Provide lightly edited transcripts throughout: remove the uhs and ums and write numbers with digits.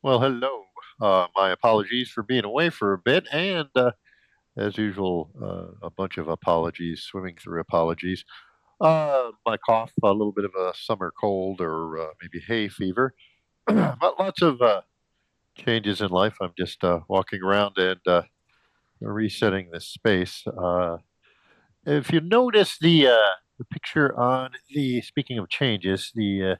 Well, hello. My apologies for being away for a bit, and as usual, a bunch of apologies, swimming through apologies. My cough, a little bit of a summer cold, or maybe hay fever, but lots of changes in life. I'm just walking around and resetting this space. If you notice the picture on the, speaking of changes, the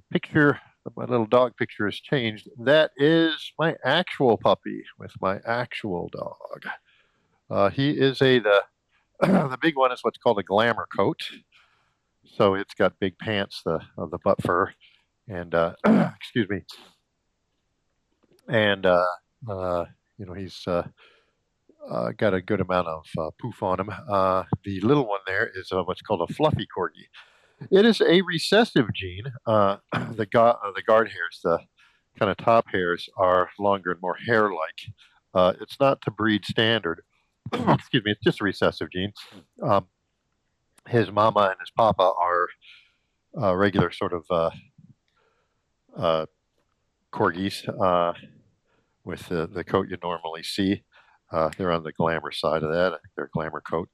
picture, my little dog picture has changed. That is my actual puppy with my actual dog. He is the the big one is what's called a glamour coat. So it's got big pants, the of the butt fur, and excuse me, and uh, he's got a good amount of poof on him. The little one there is what's called a fluffy corgi. It is a recessive gene. The guard hairs, the kind of top hairs, are longer and more hair-like. It's not to breed standard. Excuse me. It's just a recessive gene. Um, his mama and his papa are regular sort of uh, corgis with the coat you normally see. They're on the glamour side of that. I think they're glamour coat.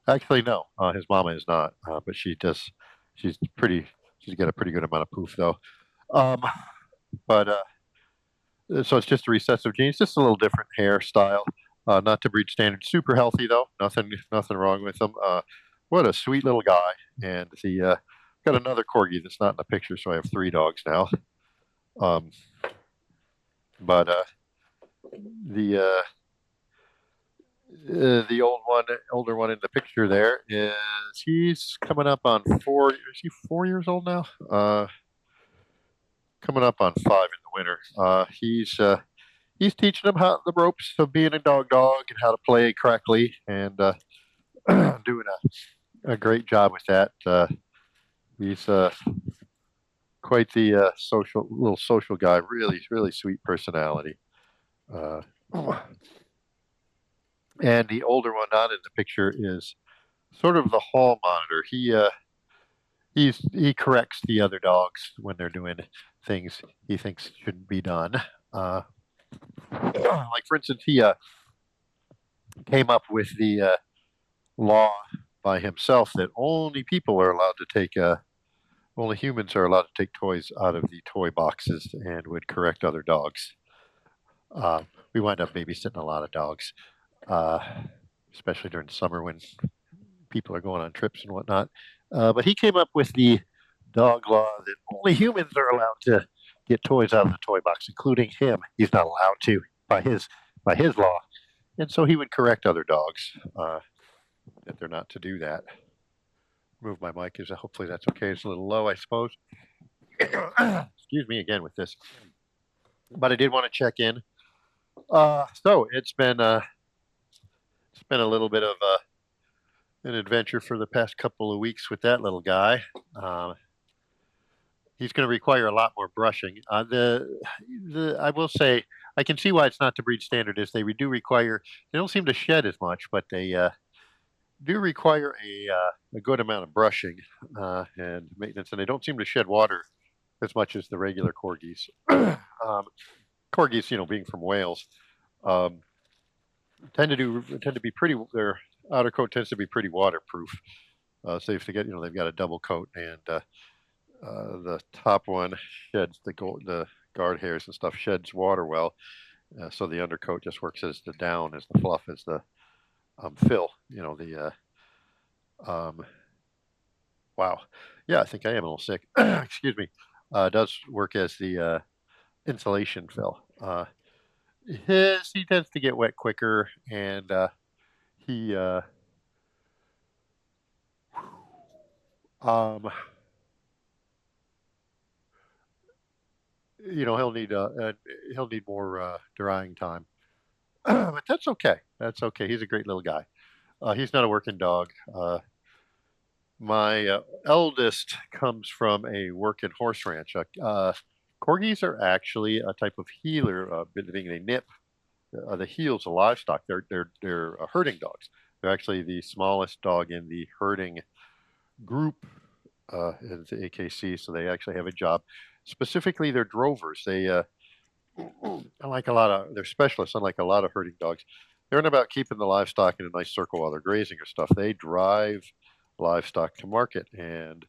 Actually, no. His mama is not, but she does. She's pretty. She's got a pretty good amount of poof though. Um, but so it's just a recessive gene. It's just a little different hairstyle. Not to breed standard. Super healthy though. Nothing wrong with him. What a sweet little guy. And the got another corgi that's not in the picture, so I have three dogs now. Um, but the older one in the picture there is he's coming up on 4. Is he 4 years old now? Coming up on 5 in the winter. He's teaching him how the ropes of being a dog and how to play correctly, and doing a great job with that. He's quite the social guy. Really sweet personality. Uh, and the older one not in the picture is sort of the hall monitor. He corrects the other dogs when they're doing things he thinks shouldn't be done. Uh, like for instance, he came up with the law by himself that only people are allowed to take only humans are allowed to take toys out of the toy boxes and would correct other dogs. Uh, we wind up babysitting a lot of dogs, uh, especially during summer when people are going on trips and whatnot. But he came up with the dog law that only humans are allowed to get toys out of the toy box, including him. He's not allowed to by his law, and so he would correct other dogs that they're not to do that. Move my mic is hopefully that's okay. It's a little low, I suppose. Excuse me again with this, but I did want to check in. So it's been a little bit of an adventure for the past couple of weeks with that little guy. Um, he's going to require a lot more brushing. The I will say I can see why it's not to breed standard. Is they do require they don't seem to shed as much, but they do require a good amount of brushing and maintenance, and they don't seem to shed water as much as the regular corgis. Corgis, being from Wales, um, tend to be pretty. Their outer coat tends to be pretty waterproof. So if they get, they've got a double coat, and the top one sheds the guard hairs and stuff sheds water well. So the undercoat just works as the down, as the fluff, as the fill. The um, wow, yeah, I think I am a little sick. Excuse me. Does work as the insulation fill. He tends to get wet quicker, and he um, he'll need more drying time, but that's okay. That's okay. He's a great little guy. He's not a working dog. My eldest comes from a working horse ranch. Corgis are actually a type of healer, being they nip the heels of livestock. They're herding dogs. They're actually the smallest dog in the herding group in the AKC, so they actually have a job. Specifically, they're drovers. Unlike a lot of they're specialists, unlike a lot of herding dogs, they're not about keeping the livestock in a nice circle while they're grazing or stuff. They drive livestock to market, and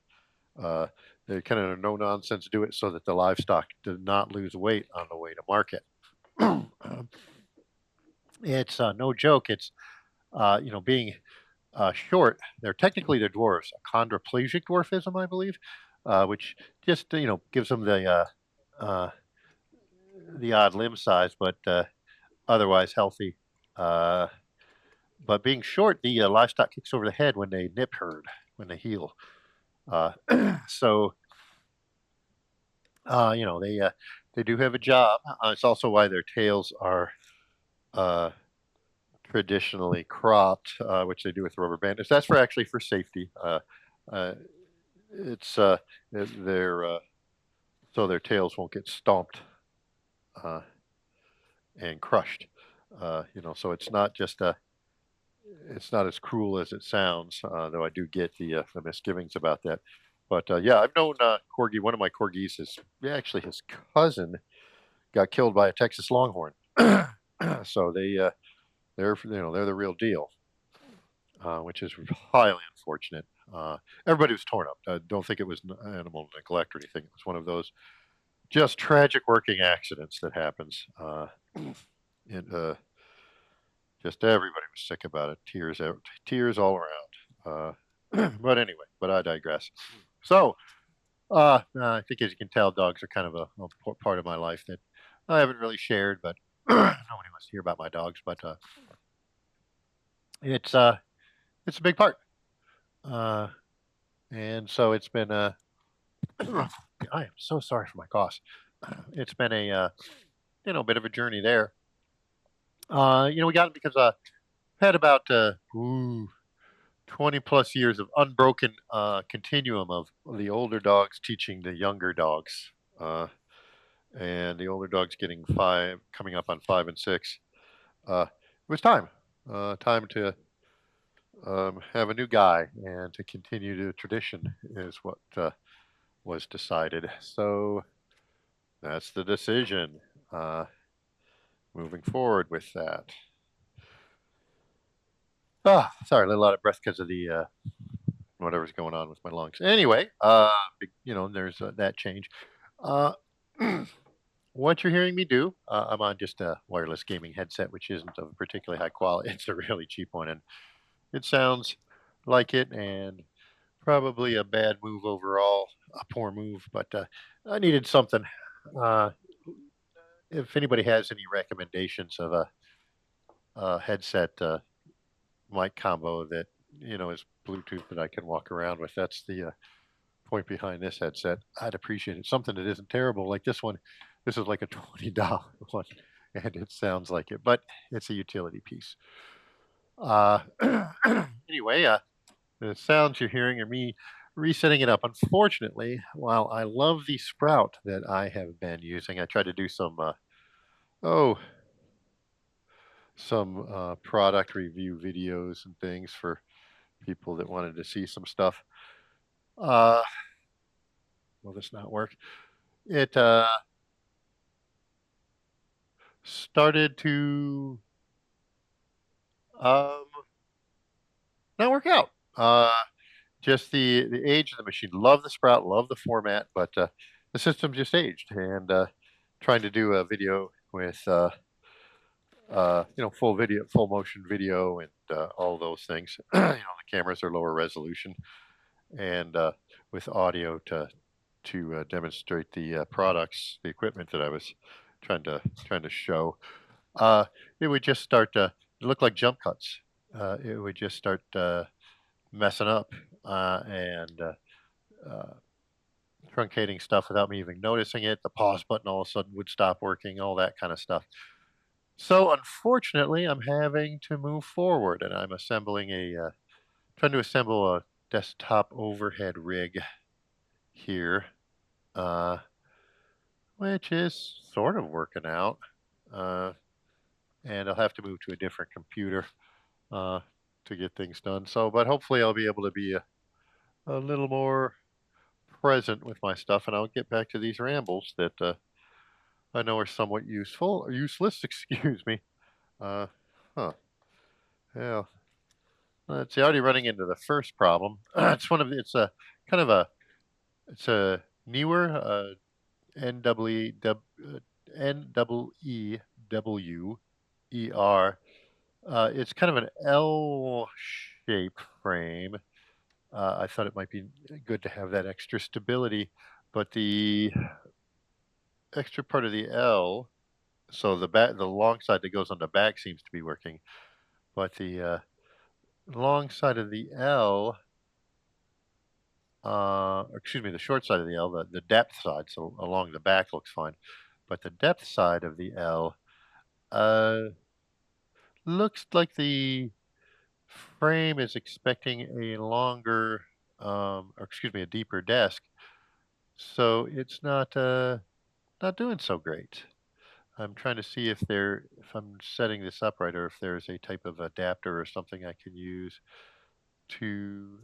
uh, they kind of no nonsense do it so that the livestock does not lose weight on the way to market. Um, it's no joke. It's being short. They're dwarfs, a chondroplegic dwarfism, I believe, which just gives them uh, the odd limb size, but otherwise healthy. Uh, but being short, the livestock kicks over the head when they nip herd, when they heel. Uh, so they do have a job. It's also why their tails are uh, traditionally cropped, which they do with rubber bands. That's for actually for safety. Uh, it's their so their tails won't get stomped uh, and crushed. So it's not as cruel as it sounds, though I do get the misgivings about that. But yeah, I've known corgi. One of my corgis is actually his cousin got killed by a Texas Longhorn. So they're the real deal, which is highly unfortunate. Everybody was torn up. Don't think it was animal neglect or anything. It was one of those just tragic working accidents that happens. And just everybody was sick about it. Tears all around. But anyway, but I digress. So I think, as you can tell, dogs are kind of a part of my life that I haven't really shared, but nobody wants to hear about my dogs. But it's uh, it's a big part, uh, and so it's been. I am so sorry for my cough. It's been a bit of a journey there. We got it because had about 20 plus years of unbroken continuum of the older dogs teaching the younger dogs. And the older dogs getting coming up on 5 and 6. It was time to have a new guy and to continue the tradition is what was decided. So that's the decision. Uh, Moving forward with that. Sorry, a little out of breath because of the whatever's going on with my lungs. Anyway, there's that change. Uh, what you're hearing me do, I'm on just a wireless gaming headset, which isn't of particularly high quality. It's a really cheap one, and it sounds like it, and probably a bad move overall, a poor move. But I needed something. Uh, if anybody has any recommendations of a headset mic combo that is Bluetooth that I can walk around with, that's the point behind this headset. I'd appreciate it. Something that isn't terrible like this one. This is like a $20 one, and it sounds like it, but it's a utility piece. Uh, anyway, the sounds you're hearing are me resetting it up. Unfortunately, while I love the Sprout that I have been using, I tried to do oh some product review videos and things for people that wanted to see some stuff. Uh, will this not work? It started to um, not work out. Just the age of the machine. Love the Sprout, love the format, but the system just aged. And trying to do a video with full video, full motion video, and all those things. The cameras are lower resolution, and with audio to demonstrate the products, the equipment that I was trying to show. Uh, it would just start to look like jump cuts. It would just start messing up and uh, truncating stuff without me even noticing it. The pause button all of a sudden would stop working, all that kind of stuff. So unfortunately, I'm having to move forward, and I'm trying to assemble a desktop overhead rig here, uh, which is sort of working out. Uh, and I'll have to move to a different computer uh, to get things done. So, but hopefully, I'll be able to be a little more present with my stuff, and I'll get back to these rambles that I know are somewhat useful or useless, excuse me. Uh, huh. Yeah. Let's see, already running into the first problem. It's a kind of a, it's a newer, NEEWER. It's kind of an L shape frame. I thought it might be good to have that extra stability, but the extra part of the L, so the long side that goes on the back seems to be working, but the long side of the L, or excuse me, the short side of the L, the depth side, so along the back looks fine, but the depth side of the L uh, looks like the frame is expecting a longer, or excuse me, a deeper desk, so it's not doing so great. I'm trying to see if I'm setting this up right, or if there's a type of adapter or something I can use to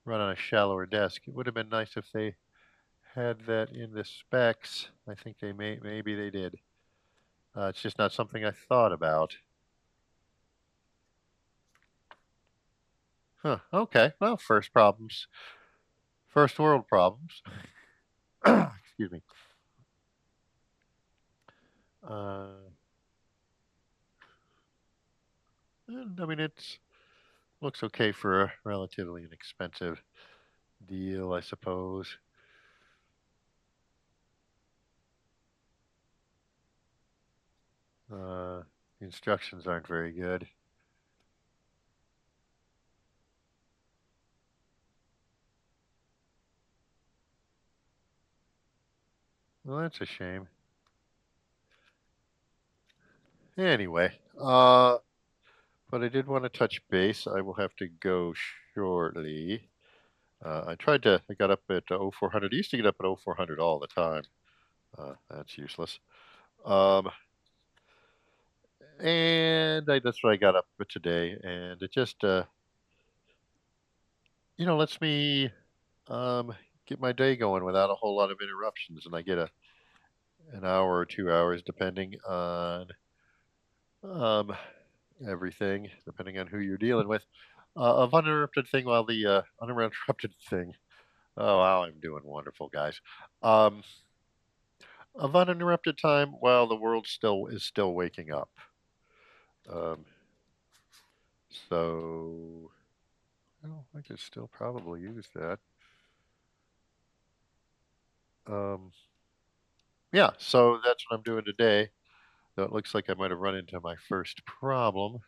run on a shallower desk. It would have been nice if they had that in the specs. I think maybe they did. It's just not something I thought about. Huh. Okay. Well, first problems, first world problems. Excuse me. Uh, and, I mean, it's looks okay for a relatively inexpensive deal, I suppose. Uh, the instructions aren't very good. Well, that's a shame. Anyway, but I did want to touch base. I will have to go shortly. I got up at 0400. I used to get up at 0400 all the time. That's useless. Um, that's what I got up for today. And it just, lets me um, get my day going without a whole lot of interruptions. And I get an hour or 2 hours, depending on um, everything, depending on who you're dealing with, of uninterrupted thing while the uninterrupted thing. Oh, wow, I'm doing wonderful, guys. Um, of uninterrupted time while the world still waking up. Um, so, well, I could still probably use that. Um, yeah, so that's what I'm doing today. Though it looks like I might have run into my first problem,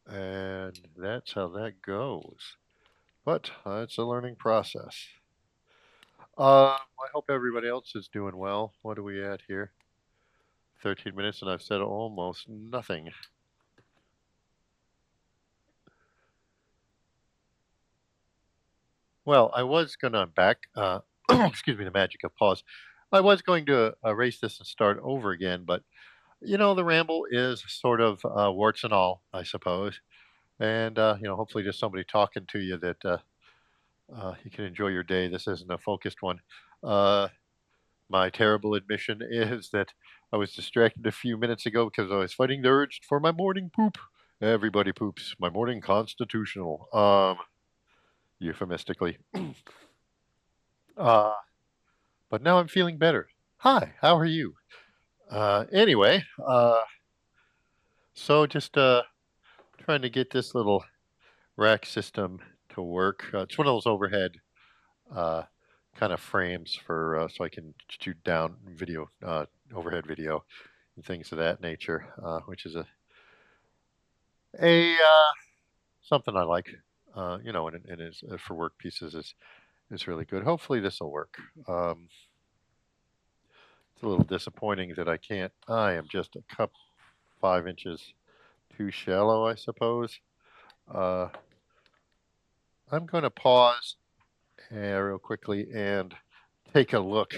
and that's how that goes. But it's a learning process. I hope everybody else is doing well. What are we at here? 13 minutes, and I've said almost nothing. Well, I was gonna back, excuse me, the magic of pause. I was going to erase this and start over again, but the ramble is sort of warts and all, I suppose. And hopefully, just somebody talking to you that you can enjoy your day. This isn't a focused one. Uh, my terrible admission is that I was distracted a few minutes ago because I was fighting the urge for my morning poop. Everybody poops. My morning constitutional. Euphemistically. Uh, but now I'm feeling better. Hi, how are you? Anyway, so just trying to get this little rack system to work. It's one of those overhead uh, kind of frames for so I can shoot down video, overhead video, and things of that nature, which is a something I like. And is for work pieces is really good. Hopefully this will work. It's a little disappointing that I can't. I am just a cup 5 inches too shallow, I suppose. Uh, I'm going to pause real quickly and take a look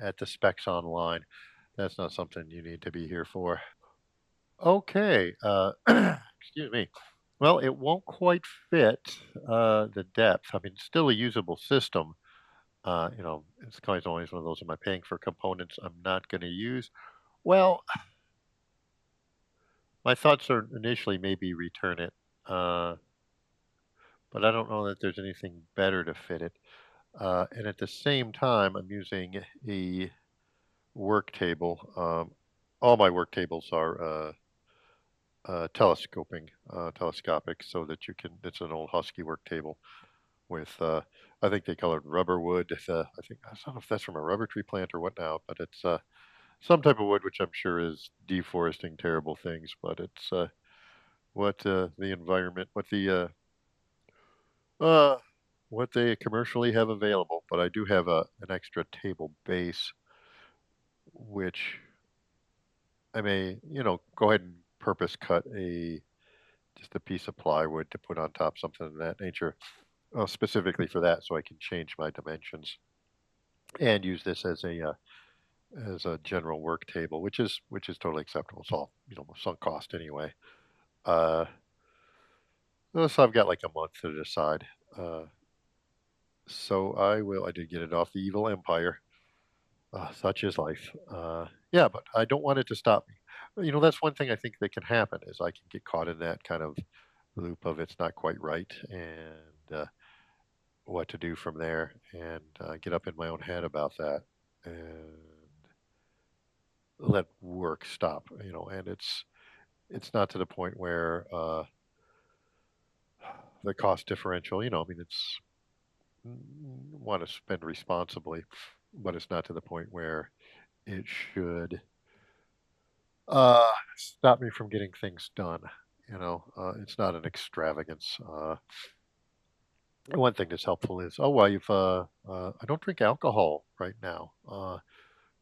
at the specs online. That's not something you need to be here for. Okay, excuse me. Well, it won't quite fit the depth. I mean, it's still a usable system, It's kind of always one of those, am I paying for components I'm not going to use? Well, my thoughts are initially maybe return it, uh, but I don't know that there's anything better to fit it. And at the same time, I'm using a work table. All my work tables are telescopic, so that you can. It's an old Husky work table with, I think they call it rubber wood. I don't know if that's from a rubber tree plant or what now, but it's some type of wood, which I'm sure is deforesting terrible things. But it's what the environment, uh, what they commercially have available. But I do have an extra table base, which I may, go ahead and purpose cut a just a piece of plywood to put on top, something of that nature, specifically for that, so I can change my dimensions and use this as a general work table, which is totally acceptable. It's all sunk cost anyway. Uh, so I've got like a month to decide. Uh, so I will. I did get it off the Evil Empire. Such is life. Yeah, but I don't want it to stop me. That's one thing I think that can happen is I can get caught in that kind of loop of it's not quite right, and what to do from there, and get up in my own head about that, and let work stop. And it's not to the point where the cost differential. I mean, it's want to spend responsibly, but it's not to the point where it should stop me from getting things done. It's not an extravagance. One thing that's helpful is, oh, well, I don't drink alcohol right now.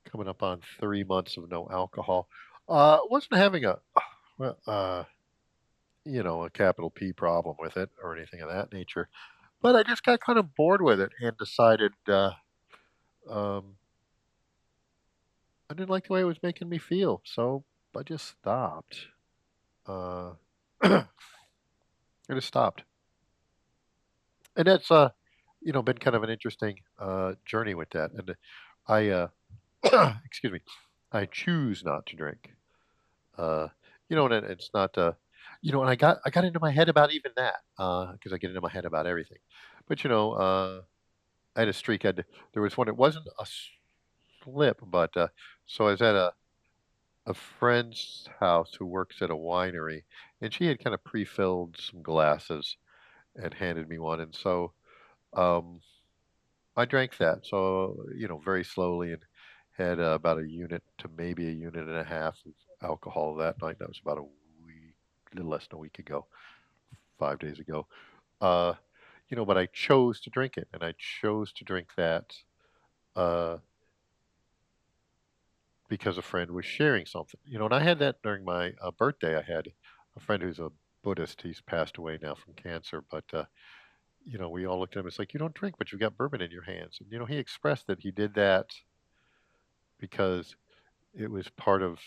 Coming up on 3 months of no alcohol. Wasn't having well, a capital P problem with it or anything of that nature, but I just got kind of bored with it and decided um, I didn't like the way it was making me feel, so I just stopped. Uh, I just stopped, and that's been kind of an interesting journey with that. And I excuse me, I choose not to drink. Uh, and it's not, and I got into my head about even that, because I get into my head about everything. But I had a streak. There was one. It wasn't a slip, but so I was at a friend's house who works at a winery, and she had kind of pre-filled some glasses and handed me one, and so um, I drank that. So very slowly, and had about a unit to maybe a unit and a half of alcohol that night. That was about a little less than a week ago, 5 days ago. Uh, but I chose to drink it, and I chose to drink that uh, because a friend was sharing something. And I had that during my birthday. I had a friend who's a Buddhist. He's passed away now from cancer, but we all looked at him. It's like, you don't drink, but you've got bourbon in your hands. And he expressed that he did that because it was part of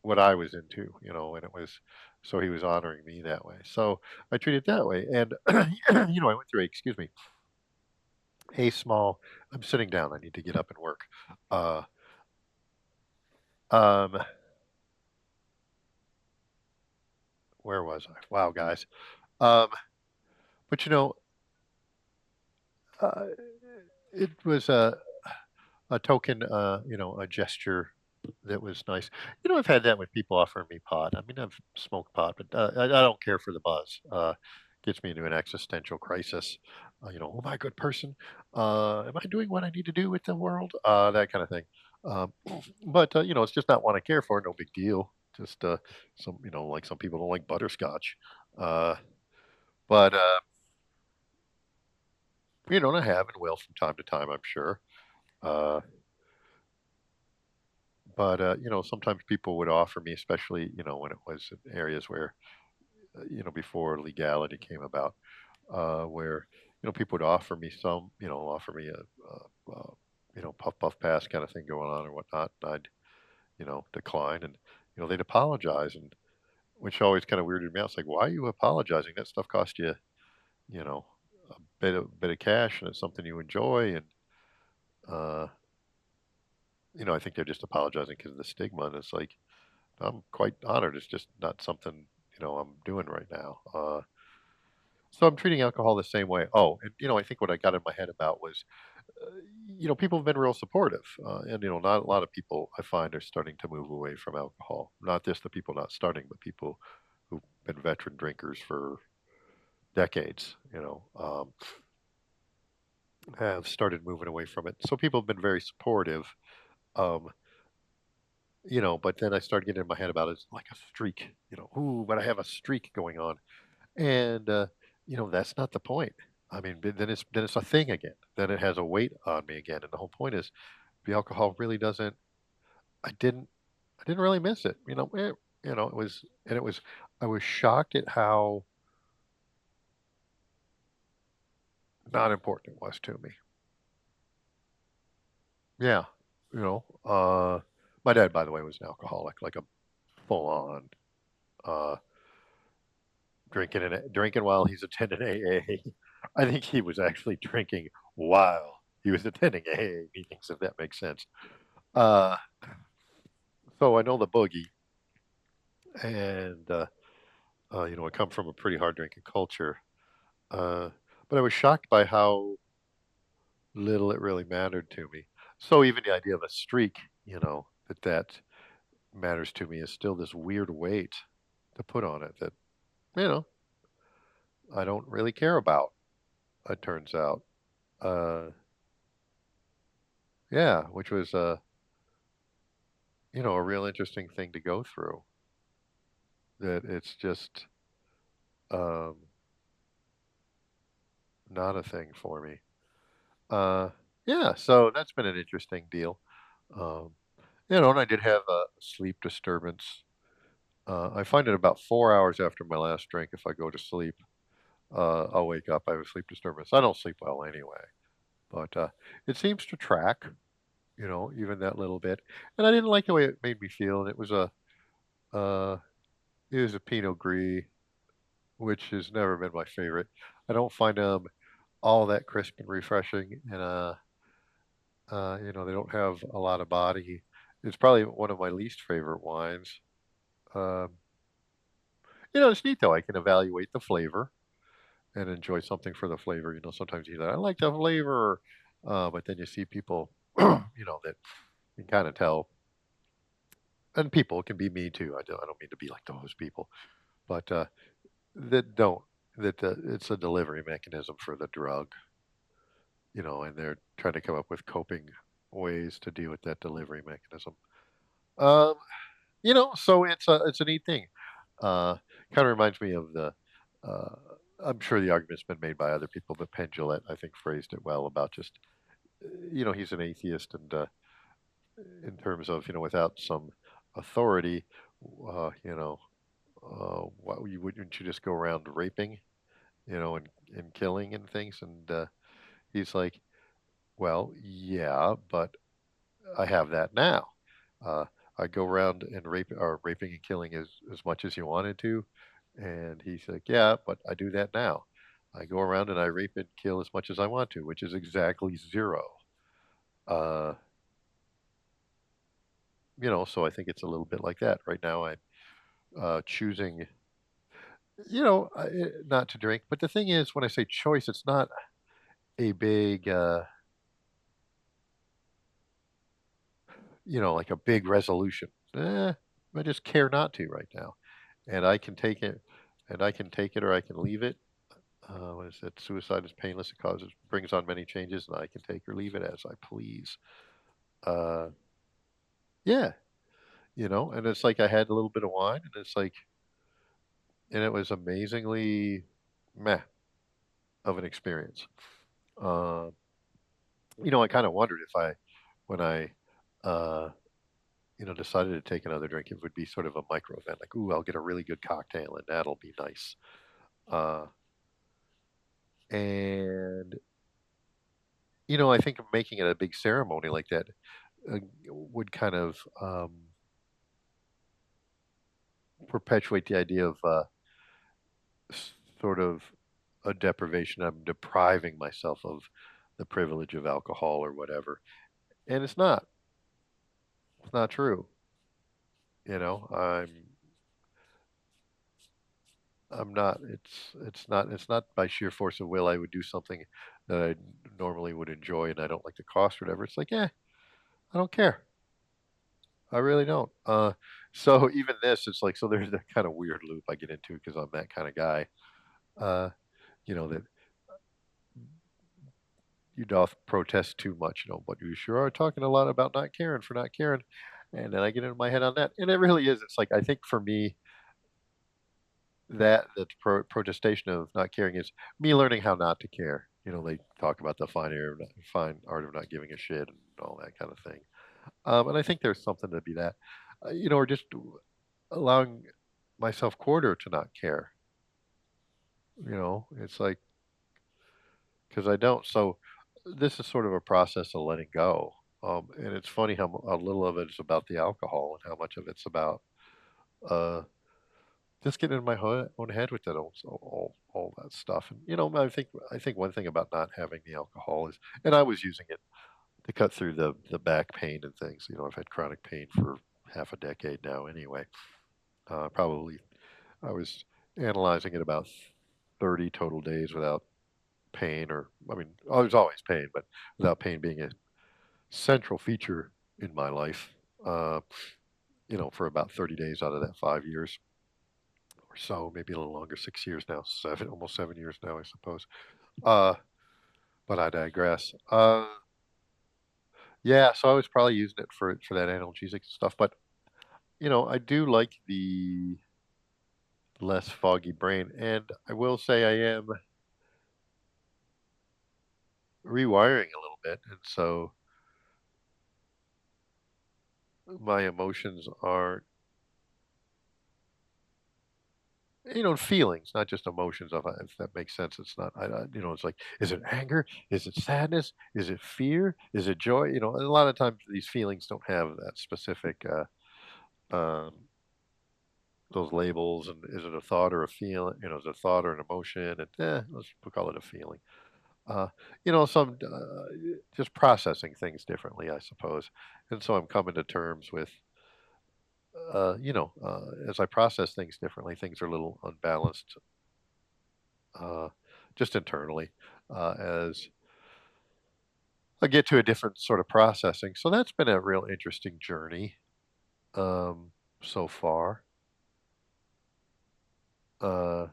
what I was into, and it was so he was honoring me that way. So I treat it that way. And I went through excuse me, a small I'm sitting down, I need to get up and work. Uh um where was I? Wow, guys. Um but uh it was a token, a gesture that was nice. I've had that with people offering me pot. I mean, I've smoked pot, but I don't care for the buzz. Gets me into an existential crisis. Am I a good person? Am I doing what I need to do with the world? That kind of thing. Um, but it's just not one I care for. No big deal. Just like some people don't like butterscotch. Uh, but and I have and will from time to time, I'm sure. Uh, but sometimes people would offer me, especially when it was in areas where before legality came about, where people would offer me offer me a puff puff pass kind of thing going on or whatnot, and I'd decline, and they'd apologize, and which always kind of weirded me out. It's like, why are you apologizing? That stuff cost you, you know. bit of cash and it's something you enjoy, and uh, I think they're just apologizing because of the stigma, and it's like I'm quite honored. It's just not something I'm doing right now. So I'm treating alcohol the same way. Oh, and I think what I got in my head about was, uh, people have been real supportive, and not a lot of people I find are starting to move away from alcohol. Not just the people not starting, but people who've been veteran drinkers for decades. Have started moving away from it. So people have been very supportive. Um, but then I started getting in my head about it. It's like a streak. Ooh, but I have a streak going on, and that's not the point. I mean, then it's a thing again. Then it has a weight on me again, and the whole point is the alcohol really doesn't. I didn't. I didn't really miss it. It was, and it was. I was shocked at how not important it was to me. Yeah, my dad, by the way, was an alcoholic, like a full on uh, drinking while he's attending AA. I think he was actually drinking while he was attending AA meetings, if that makes sense. Uh, so I know the boogie, and I come from a pretty hard drinking culture. Uh, but I was shocked by how little it really mattered to me. So even the idea of a streak, that matters to me is still this weird weight to put on it that you know I don't really care about. It turns out, uh, yeah, which was a real interesting thing to go through. That it's just um, not a thing for me. Uh, yeah, so that's been an interesting deal. Um, and I did have a sleep disturbance. I find it about 4 hours after my last drink, if I go to sleep, I'll wake up. I have a sleep disturbance. I don't sleep well anyway, but it seems to track, even that little bit. And I didn't like the way it made me feel. And uh, it was a Pinot Gris, which has never been my favorite. I don't find them all that crisp and refreshing, and they don't have a lot of body. It's probably one of my least favorite wines. Um, it's neat though. I can evaluate the flavor and enjoy something for the flavor. Sometimes you I like the flavor, but then you see people, that you can kind of tell, and people it can be me too. I don't mean to be like those people, but that don't that it's a delivery mechanism for the drug, and they're trying to come up with coping ways to deal with that delivery mechanism. Um, so it's a neat thing. Uh, Kind of reminds me of the. Uh, I'm sure the argument's been made by other people, but Penn Jillette, I think, phrased it well about just, he's an atheist, and in terms of, without some authority, you know, wouldn't you just go around raping, and killing and things? And he's like, well, yeah, but I have that now. Uh, I go around and raping and killing as much as you wanted to. And he's like, yeah, but I do that now. I go around and I rape and kill as much as I want to, which is exactly zero. Uh, so I think it's a little bit like that. Right now, I'm choosing, not to drink. But the thing is, when I say choice, it's not a big, like a big resolution. I just care not to right now, and I can take it, or I can leave it. What is it? Suicide is painless. It brings on many changes, and I can take or leave it as I please. Uh, yeah, and it's like I had a little bit of wine, and it's like, and it was amazingly meh of an experience. Uh, I kind of wondered if when I, uh, decided to take another drink, it would be sort of a micro event, like, ooh, I'll get a really good cocktail, and that'll be nice. Uh, and I think of making it a big ceremony like that would kind of perpetuate the idea of sort of. a deprivation. I'm depriving myself of the privilege of alcohol or whatever. And it's not. It's not true. You know, I'm not. It's not by sheer force of will I would do something that I normally would enjoy and I don't like the cost or whatever. It's like, yeah, I don't care. I really don't. So even this, it's like, so there's that kind of weird loop I get into because I'm that kind of guy. Uh, that you doth protest too much, but you sure are talking a lot about not caring for not caring. And then I get into my head on that. And it really is. It's like, I think for me, that the protestation of not caring is me learning how not to care. They talk about the fine art of not giving a shit and all that kind of thing. And I think there's something to be that, or just allowing myself quarter to not care. It's like, because I don't. So this is sort of a process of letting go. And it's funny how little of it is about the alcohol and how much of it's about uh, just getting in my own head with that all that stuff. And I think one thing about not having the alcohol is, and I was using it to cut through the back pain and things. I've had chronic pain for half a decade now. Anyway, probably I was analyzing it about 30 total days without pain, or I mean, there's always pain, but without pain being a central feature in my life. Uh, for about 30 days out of that 5 years or so, maybe a little longer, 6 years now, almost 7 years now, I suppose. Uh, but I digress. Yeah, so I was probably using it for that analgesic stuff, but I do like the less foggy brain, and I will say I am rewiring a little bit, and so my emotions are, feelings, not just emotions. If that makes sense, it's not. It's like, is it anger? Is it sadness? Is it fear? Is it joy? A lot of times these feelings don't have that specific um, those labels. And is it a thought or a feeling? Is it a thought or an emotion? And we'll call it a feeling. Uh, some just processing things differently, I suppose. And so I'm coming to terms with, as I process things differently, things are a little unbalanced, uh, just internally, as I get to a different sort of processing. So that's been a real interesting journey, um, so far. Uh,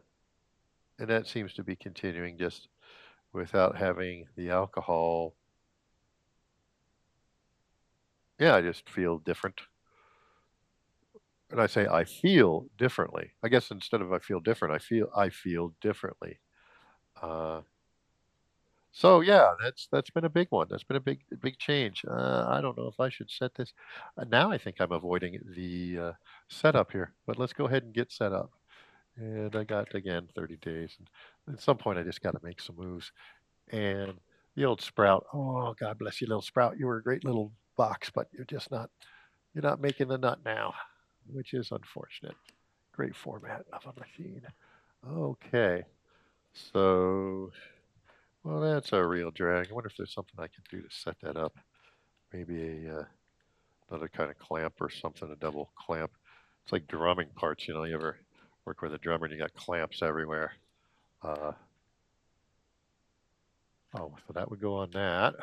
and that seems to be continuing just without having the alcohol. Yeah, I just feel different. And I say I feel differently. I guess instead of I feel different, I feel differently. Uh, So yeah, that's been a big one. That's been a big change. I don't know if I should set this. Now I think I'm avoiding the setup here, but let's go ahead and get set up. And I got again 30 days. And at some point, I just got to make some moves. And the old Sprout. Oh, God bless you, little Sprout. You were a great little box, but you're just not. You're not making the nut now, which is unfortunate. Great format of a machine. Okay, so well, that's a real drag. I wonder if there's something I can do to set that up. Maybe another kind of clamp or something, a double clamp. It's like drumming parts, you ever work with a drummer and you got clamps everywhere. Uh, oh, so that would go on that.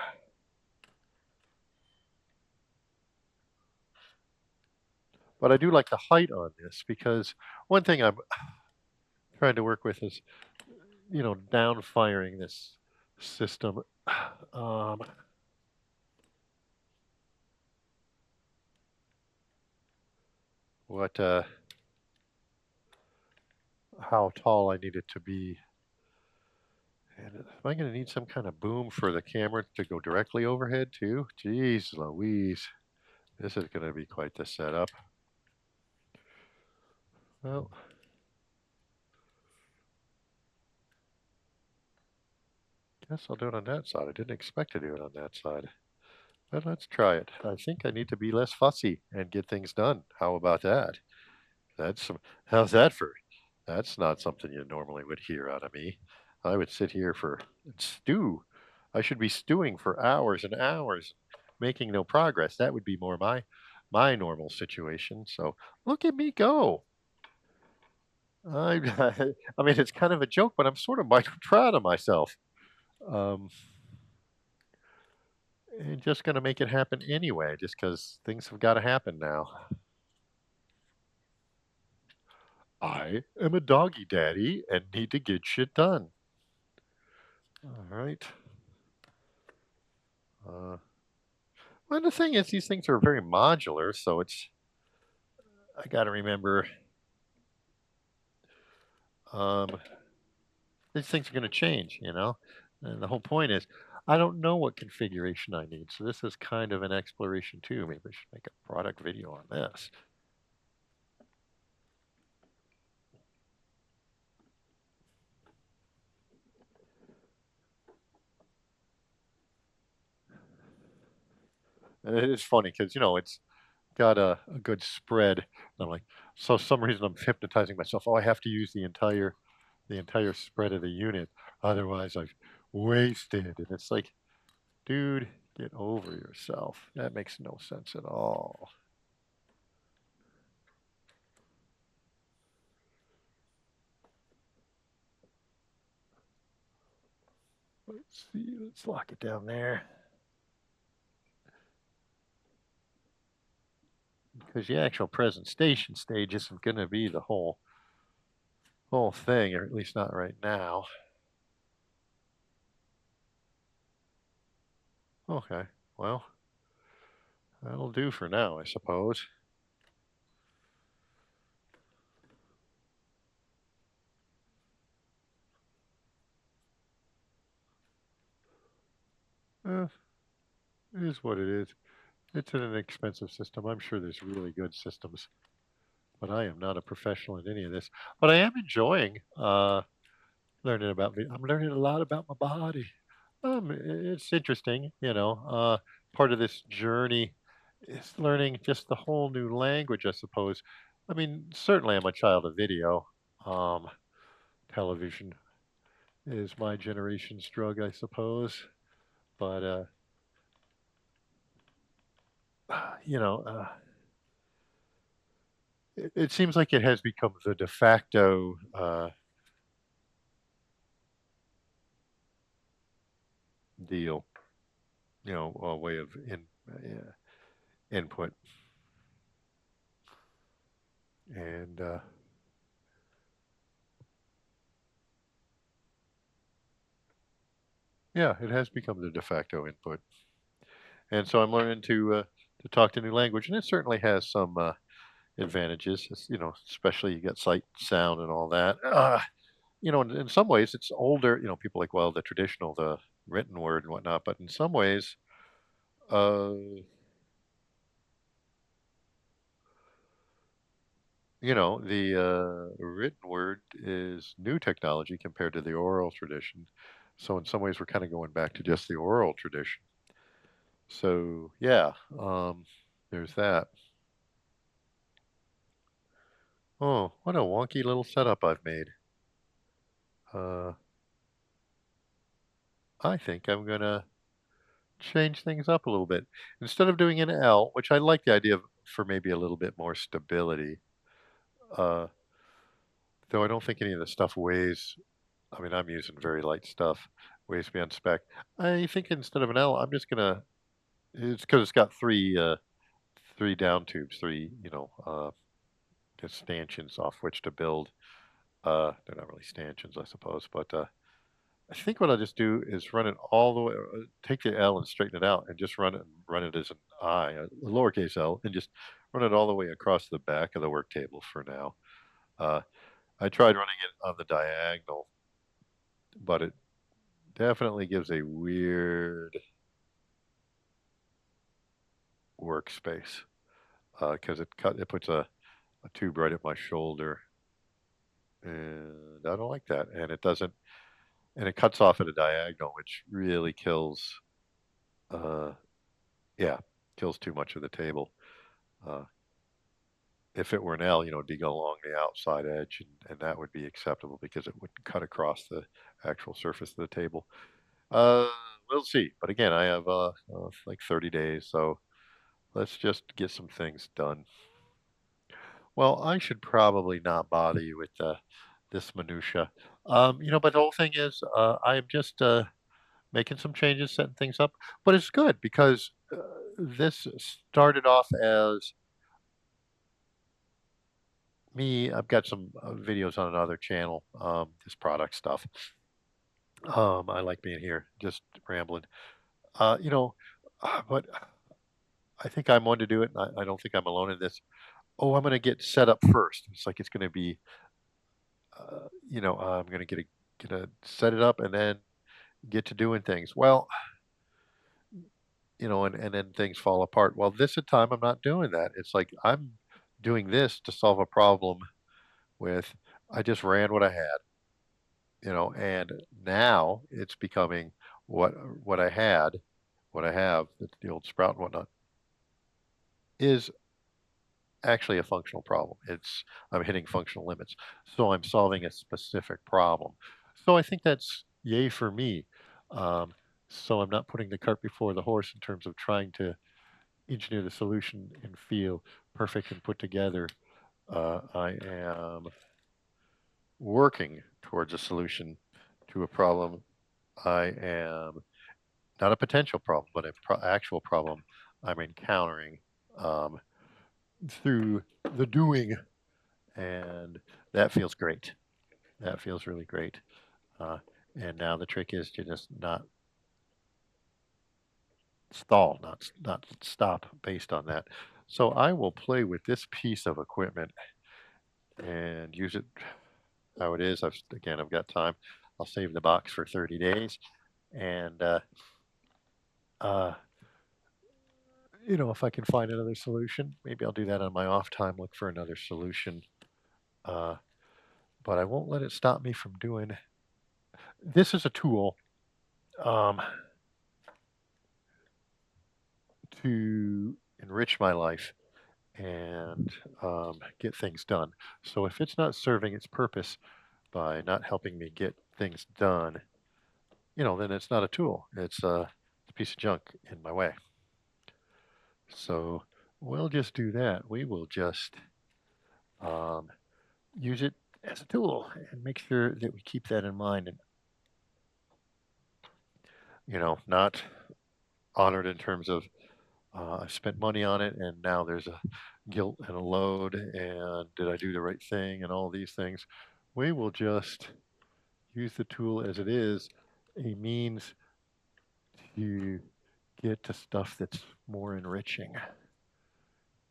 But I do like the height on this because one thing I'm trying to work with is, down firing this system. Um, what, how tall I need it to be. And am I going to need some kind of boom for the camera to go directly overhead too? Jeez Louise. This is going to be quite the setup. Well, guess I'll do it on that side. I didn't expect to do it on that side. But let's try it. I think I need to be less fussy and get things done. How about that? How's that for? That's not something you normally would hear out of me. I would sit here and stew. I should be stewing for hours and hours, making no progress. That would be more my normal situation. So look at me go. I, I mean, it's kind of a joke, but I'm sort of proud of myself. Um, and just going to make it happen anyway, just because things have got to happen now. I am a doggy daddy and need to get shit done. All right. Uh, well, the thing is, these things are very modular, so I got to remember um, these things are going to change, you know? And the whole point is, I don't know what configuration I need. So this is kind of an exploration too. Maybe I should make a product video on this. And it is funny because, it's got a good spread. And I'm like, so some reason I'm hypnotizing myself. Oh, I have to use the entire spread of the unit. Otherwise I've wasted. And it's like, dude, get over yourself. That makes no sense at all. Let's see. Let's lock it down there. Because the actual presentation stage isn't going to be the whole thing, or at least not right now. Okay, well, that'll do for now, I suppose. Eh, it is what it is. It's an inexpensive system. I'm sure there's really good systems, but I am not a professional in any of this. But I am enjoying learning about me. I'm learning a lot about my body. It's interesting, part of this journey is learning just the whole new language, I suppose. I mean, certainly I'm a child of video. Um, Television is my generation's drug, I suppose. But, you know, it seems like it has become the de facto deal, a way of input. And yeah, it has become the de facto input. And so I'm learning to talk the new language, and it certainly has some advantages. Especially you get sight, sound, and all that. In some ways, it's older. People like, well, the traditional, the written word and whatnot. But in some ways, uh, the written word is new technology compared to the oral tradition. So in some ways, we're kind of going back to just the oral tradition. So yeah, there's that. Oh, what a wonky little setup I've made. Uh, I think I'm gonna change things up a little bit. Instead of doing an L, which I like the idea of for maybe a little bit more stability, uh, though I don't think any of the stuff weighs. I mean, I'm using very light stuff, weighs beyond spec. I think instead of an L, I'm just gonna. It's because it's got three down tubes, three stanchions off which to build. They're not really stanchions, I suppose, but I think what I'll just do is run it all the way, take the L and straighten it out, and just run it as an I, a lowercase L, and just run it all the way across the back of the work table for now. Uh, I tried running it on the diagonal, but it definitely gives a weird workspace because it puts a tube right at my shoulder, and I don't like that. And it doesn't, and it cuts off at a diagonal, which really kills. Uh, yeah, kills too much of the table. Uh, If it were an L, it'd be go along the outside edge, and that would be acceptable because it wouldn't cut across the actual surface of the table. Uh, we'll see. But again, I have like 30 days, so let's just get some things done. Well, I should probably not bother you with this minutia. But the whole thing is, I am just making some changes, setting things up. But it's good because this started off as me. I've got some videos on another channel, this product stuff. I like being here, just rambling. Uh, you know, but I think I'm one to do it. And I don't think I'm alone in this. Oh, I'm going to get set up first. It's like it's going to be, I'm going to get a set it up and then get to doing things. Well, and then things fall apart. Well, this time I'm not doing that. It's like I'm doing this to solve a problem with, I just ran what I had, and now it's becoming what what I had, what I have, the old sprout and whatnot, is actually a functional problem. I'm hitting functional limits. So I'm solving a specific problem. So I think that's yay for me. Um, so I'm not putting the cart before the horse in terms of trying to engineer the solution and feel perfect and put together. I am working towards a solution to a problem. I am not a potential problem, but actual problem I'm encountering um, through the doing, and that feels great. That feels really great. Uh, and now the trick is to just not stall, not stop based on that. So I will play with this piece of equipment and use it how it is. I've got time. I'll save the box for 30 days, and uh, if I can find another solution, maybe I'll do that on my off time. Look for another solution, uh, but I won't let it stop me from doing. This is a tool um, to enrich my life and get things done. So if it's not serving its purpose by not helping me get things done, then it's not a tool. It's a piece of junk in my way. So we'll just do that. We will just um, use it as a tool and make sure that we keep that in mind and, not honored in terms of I've spent money on it and now there's a guilt and a load and did I do the right thing and all these things. We will just use the tool as it is, a means to get to stuff that's more enriching.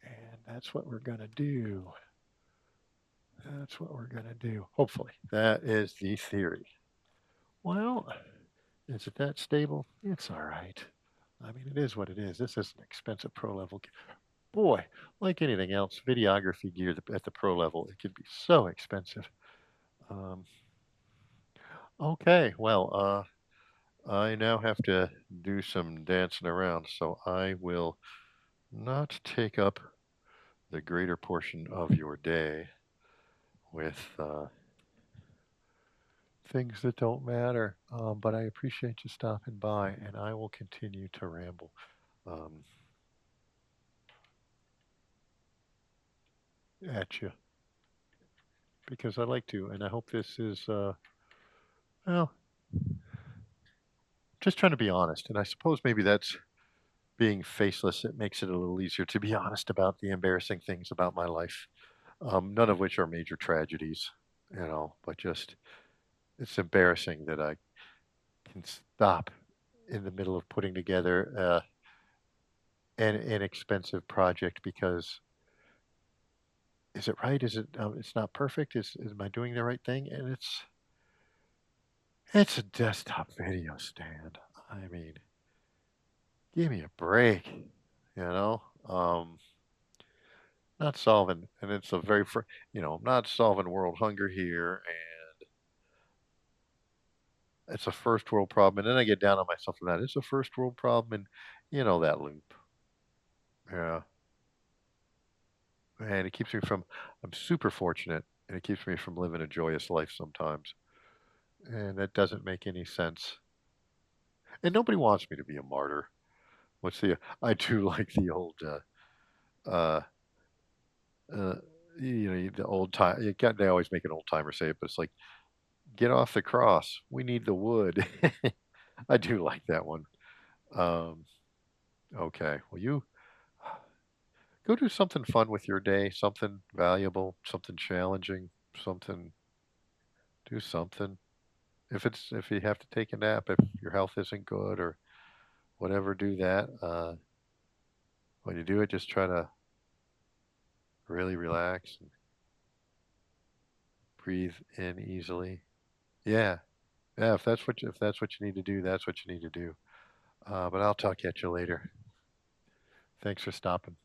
And that's what we're going to do. That's what we're going to do. Hopefully, that is the theory. Well, is it that stable? It's all right. I mean, it is what it is. This is an expensive pro level. Boy, like anything else, videography gear at the pro level, it can be so expensive. Um, okay, well, I now have to do some dancing around, so I will not take up the greater portion of your day with things that don't matter. But I appreciate you stopping by, and I will continue to ramble um, at you because I like to, and I hope this is, well, just trying to be honest. And I suppose maybe that's being faceless. It makes it a little easier to be honest about the embarrassing things about my life, none of which are major tragedies, but just it's embarrassing that I can stop in the middle of putting together an inexpensive project because is it right? Is it? It's not perfect. Am I doing the right thing? And it's a desktop video stand. I mean, give me a break. You know, um, not solving, and it's a very, not solving world hunger here, and it's a first world problem. And then I get down on myself for that. It's a first world problem, and that loop. Yeah. and it keeps me from. I'm super fortunate, and it keeps me from living a joyous life sometimes, and that doesn't make any sense. And nobody wants me to be a martyr. What's the? I do like the old. Uh, uh, the old time. They always make an old timer say it, but it's like, get off the cross. We need the wood. I do like that one. Um, okay. Well, you go do something fun with your day, something valuable, something challenging, something, do something. If you have to take a nap, if your health isn't good or whatever, do that. When you do it, just try to really relax and breathe in easily. Yeah. Yeah. If that's what you need to do, that's what you need to do. But I'll talk at you later. Thanks for stopping.